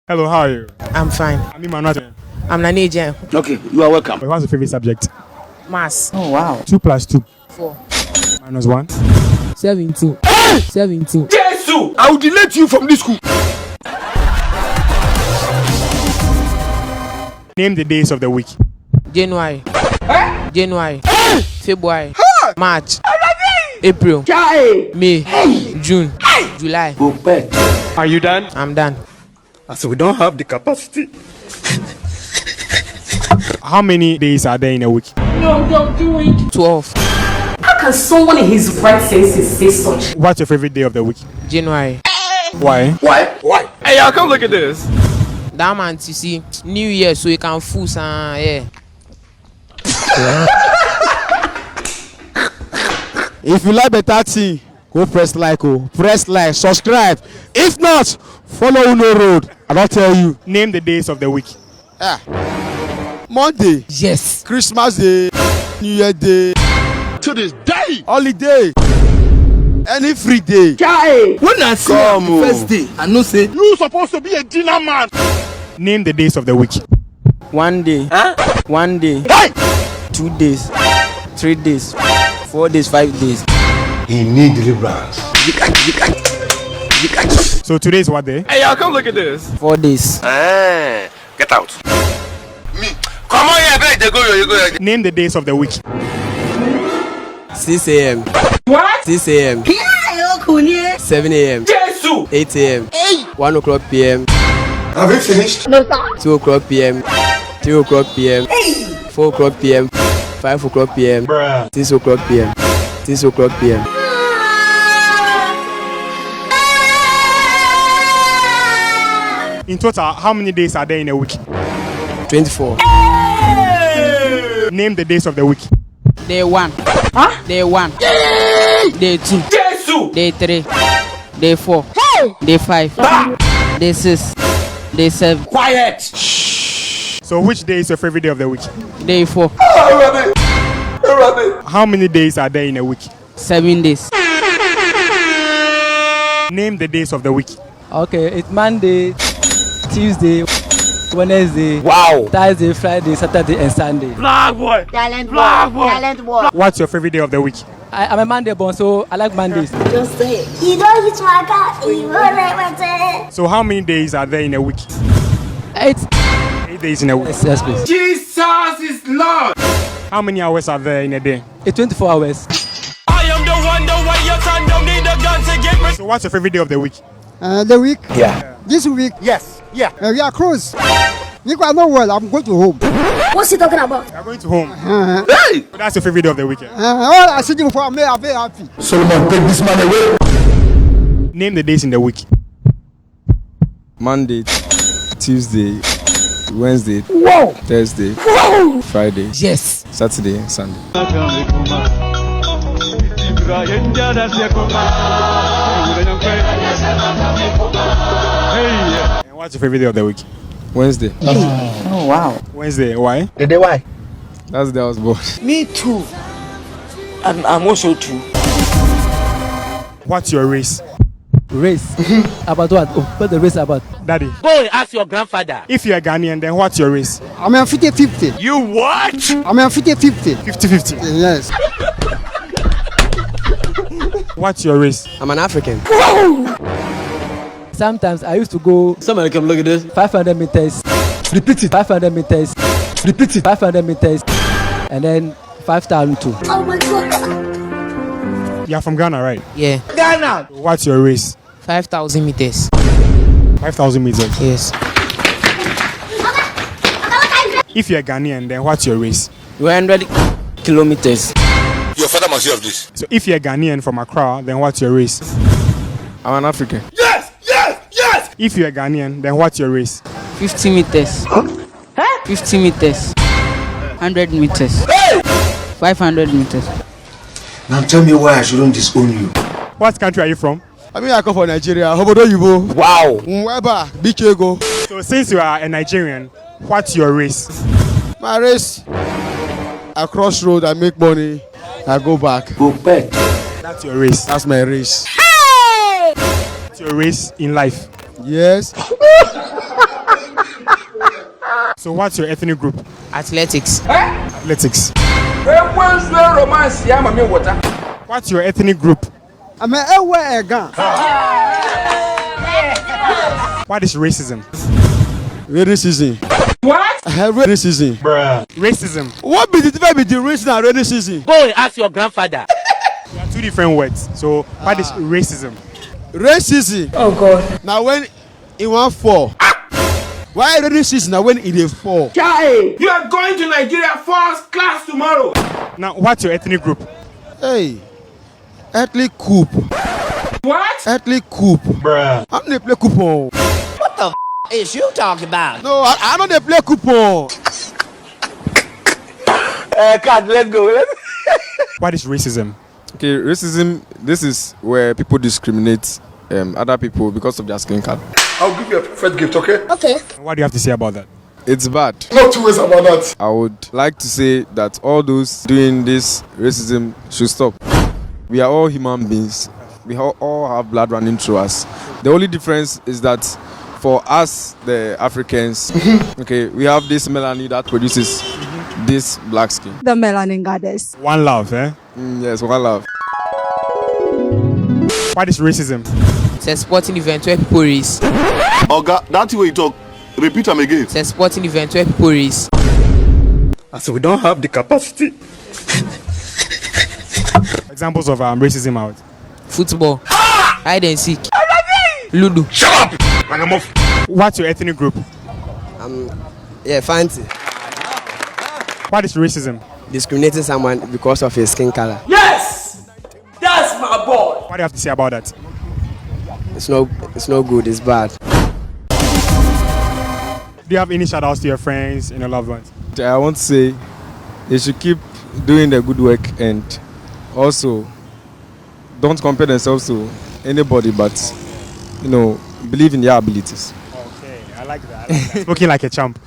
Hello, how are you? I'm fine. I'm Nigerian. Okay, you are welcome. What's your favorite subject? Maths. Oh, wow. 2 plus 2 4. minus 1. 17. 17. Jesus! I will delete you from this school. Name the days of the week. January. January. February. March. April. May. June. July. Are you done? I'm done. So we don't have the capacity. How many days are there in a week? No, don't do it. 12. How can someone in his right senses say such? What's your favorite day of the week? January. Why? Why? Hey, y'all, come look at this. That month, you see, New Year, so you can fool some, yeah. If you like better thing, go press like, subscribe. If not, follow Uno Road. I don't tell you. Name the days of the week. Monday, Yes. Christmas Day, New Year Day, To this day. holiday, any free day. When I see you first day, I know say you supposed to be a dinner man. Name the days of the week. 1 day, 1 day, Hey! 2 days, 3 days, 4 days, 5 days. He need deliverance. So today is what day? Hey, y'all, come look at this. 4 days. Get out. Me. Come on here, babe. You go. Name the days of the week. 6 a.m. What? 6 a.m. 7 a.m. Jesus! 8 a.m. 1 o'clock p.m. Have you finished? 2 o'clock p.m. 3 o'clock p.m. 4 o'clock p.m. 5 o'clock p.m. 6 o'clock p.m. 6 o'clock p.m. In total, how many days are there in a week? 24. Name the days of the week. Day 1. Day 1. Day 2. Jesus! Day 3. Day 4. Day 5. Day 6. Day 7. Quiet! So which day is your favorite day of the week? Day 4. How many days are there in a week? 7 days. Name the days of the week. Okay, it's Monday, Tuesday, Wednesday, Wow. Thursday, Friday, Saturday, and Sunday. Black boy. Talent boy. What's your favorite day of the week? I'm a Monday born, so I like Mondays. Just say it. You don't hit my car. You won't let my turn. So how many days are there in a week? 8. 8 days in a week. Yes, please. Jesus is Lord. How many hours are there in a day? It's 24 hours. I am the one, your son don't need a gun to get me. So what's your favorite day of the week? The week, Yeah. this week, Yes. Yeah. we are close. You got no well, I'm going to home. What's he talking about? You are going to home. Hey. So that's your favorite day of the weekend. All I see you for me, I'm very happy. Solomon, take this man away. Name the days in the week. Monday, Tuesday, Wednesday, Thursday, Friday, Yes. Saturday, and Sunday. And what's your favorite day of the week? Wednesday. Oh, wow. Wednesday. Why? The day why? That's the day I was born. Me too. I'm also too. What's your race? Race. About what? Oh, what the race about? Daddy. Go and ask your grandfather. If you're a Ghanaian, then what's your race? I'm a 50-50. You what? I'm a 50-50. 50-50. Yes. What's your race? I'm an African. Sometimes I used to go Somebody come look at this. 500 meters, Repeat it. 500 meters, Repeat it. 500 meters, and then 5,000 too. Oh my God. You're from Ghana, right? Yeah. Ghana. What's your race? 5,000 meters. 5,000 meters. Yes. If you're a Ghanaian, then what's your race? 100 kilometers. Your father must hear of this. So if you're a Ghanaian from Accra, then what's your race? I'm an African. Yes. If you're a Ghanaian, then what's your race? 50 meters. 50 meters. 100 meters. 500 meters. Now tell me why I shouldn't disown you. What country are you from? I mean, I come from Nigeria. How about you? Wow. Whoever, big ego. So since you are a Nigerian, what's your race? My race. I cross road, I make money, I go back. Go back. That's your race. That's my race. That's your race in life. Yes. So what's your ethnic group? Athletics. Athletics. What's your ethnic group? I'm a gun. What is racism? Racism. What? Racism. Racism. What be the difference between racism and racism? Go and ask your grandfather. There are two different words. So what is racism? Racism. Oh God. Now when it want fall. Why racism now when it dey fall? You are going to Nigeria first class tomorrow. Now what's your ethnic group? Hey, ethnic coup. What? Ethnic coup. I'm dey play coupon. What the is you talking about? No, I don't dey play coupon. Can't let go. What is racism? Okay, racism. This is where people discriminate other people because of their skin color. I'll give you a first gift, okay? Okay. What do you have to say about that? It's bad. No two ways about that. I would like to say that all those doing this racism should stop. We are all human beings. We all have blood running through us. The only difference is that for us, the Africans, okay, we have this melanin that produces this black skin. The melanin goddess. One love, eh? Yes, one love. What is racism? It's a sporting event where people race. Oga, that's the way you talk. Repeat them again. It's a sporting event where people race. So we don't have the capacity. Examples of racism out. Football. Hide and seek. Ludo. Shut up! What's your ethnic group? Yeah, fancy. What is racism? Discriminating someone because of his skin color. Yes! That's my boy. What do you have to say about that? It's no good. It's bad. Do you have any shout outs to your friends and your loved ones? I want to say they should keep doing the good work and also don't compare themselves to anybody, but believe in their abilities. Okay, I like that. Spoken like a champ.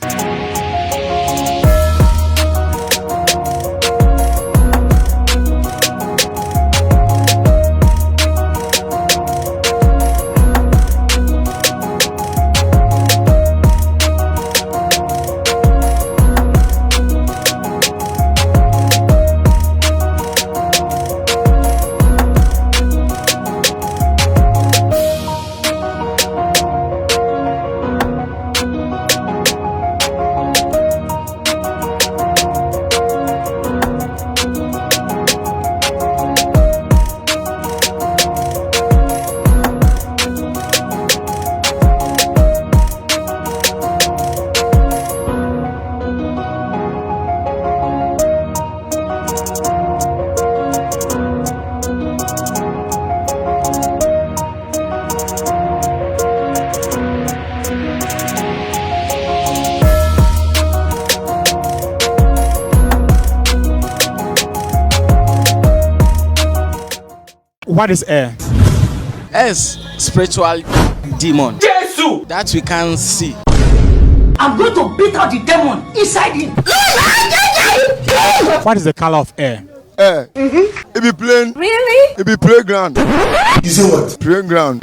What is air? S spiritual demon. Jesus! That we can't see. I'm going to beat out the demon inside him. What is the color of air? It be plain. Really? It be playground. You say what? Playground.